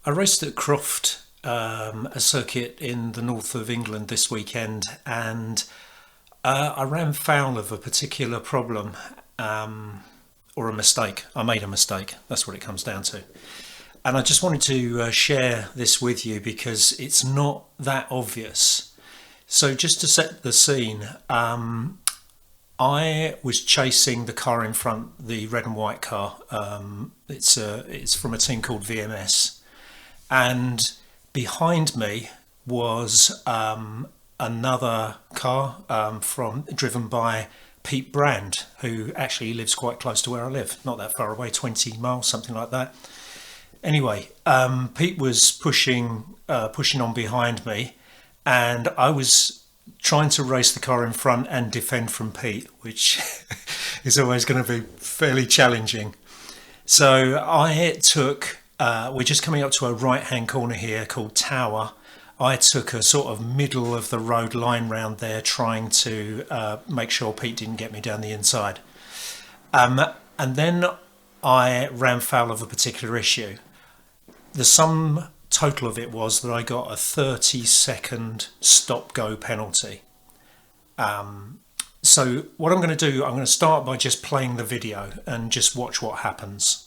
I raced at Croft, a circuit in the north of England this weekend, and I ran foul of a particular problem or a mistake. I made a mistake. That's what it comes down to. And I just wanted to share this with you because it's not that obvious. So, just to set the scene, I was chasing the car in front, the red and white car. It's from a team called VMS, and behind me was another car from driven by Pete Brand, who actually lives quite close to where I live, not that far away, 20 miles, something like that. Anyway, Pete was pushing on behind me, and I was trying to race the car in front and defend from Pete, which is always going to be fairly challenging. So I took, we're just coming up to a right hand corner here called Tower. I took a sort of middle of the road line round there, trying to make sure Pete didn't get me down the inside. And then I ran foul of a particular issue. The sum total of it was that I got a 30-second stop go penalty. So what I'm going to do, I'm going to start by just playing the video and just watch what happens.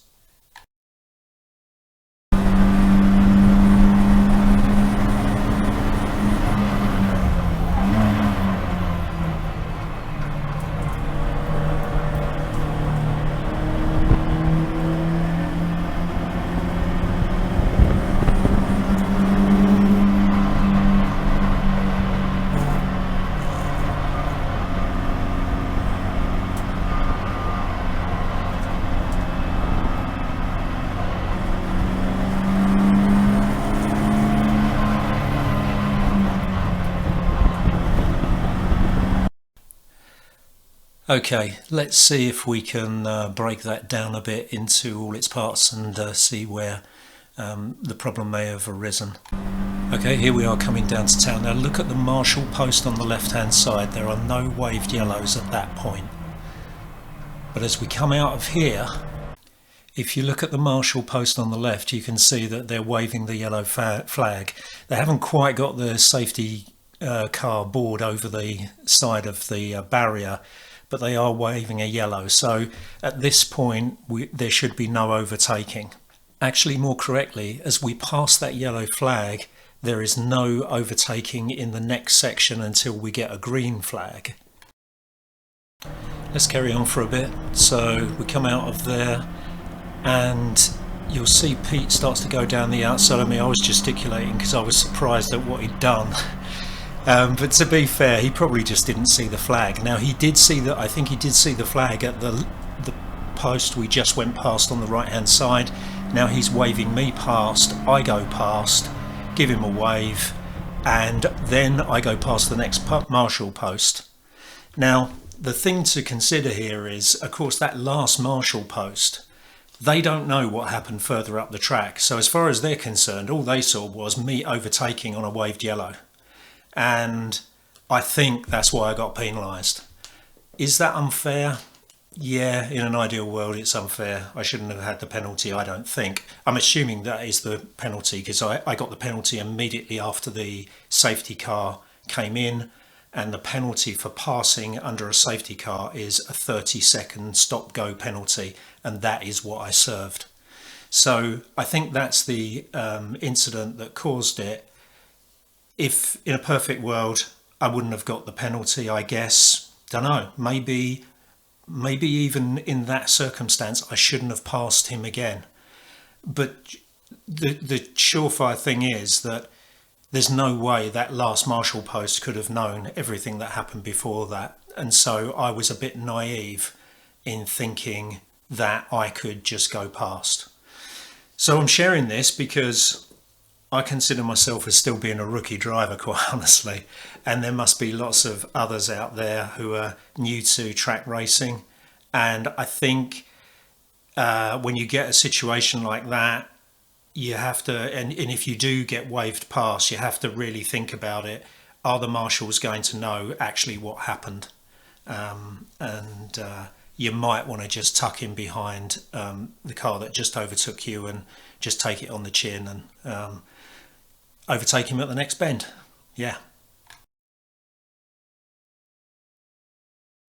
Okay, let's see if we can break that down a bit into all its parts and see where the problem may have arisen. Okay, here we are coming down to town. Now look at the marshal post on the left hand side. There are no waved yellows at that point. But as we come out of here, if you look at the marshal post on the left, you can see that they're waving the yellow flag. They haven't quite got the safety car board over the side of the barrier, but they are waving a yellow. So at this point, there should be no overtaking. Actually, more correctly, as we pass that yellow flag, there is no overtaking in the next section until we get a green flag. Let's carry on for a bit. So we come out of there and you'll see Pete starts to go down the outside of me. I was gesticulating because I was surprised at what he'd done. But to be fair, he probably just didn't see the flag. Now he did see that. I think he did see the flag at the post we just went past on the right hand side. Now he's waving me past. I go past, give him a wave, and then I go past the next marshal post. Now the thing to consider here is, of course, that last marshal post, they don't know what happened further up the track. So as far as they're concerned, all they saw was me overtaking on a waved yellow. And I think that's why I got penalised. Is that unfair? Yeah, in an ideal world it's unfair. I shouldn't have had the penalty, I don't think. I'm assuming that is the penalty because I got the penalty immediately after the safety car came in, and the penalty for passing under a safety car is a 30-second stop go penalty, and that is what I served. So I think that's the incident that caused it. If in a perfect world I wouldn't have got the penalty, I guess, don't know, maybe even in that circumstance I shouldn't have passed him again. But the surefire thing is that there's no way that last marshal post could have known everything that happened before that, and so I was a bit naive in thinking that I could just go past. So I'm sharing this because I consider myself as still being a rookie driver, quite honestly, and there must be lots of others out there who are new to track racing. And I think when you get a situation like that, you have to, and if you do get waved past, you have to really think about it. Are the marshals going to know actually what happened? And you might want to just tuck in behind the car that just overtook you and just take it on the chin and overtake him at the next bend. Yeah.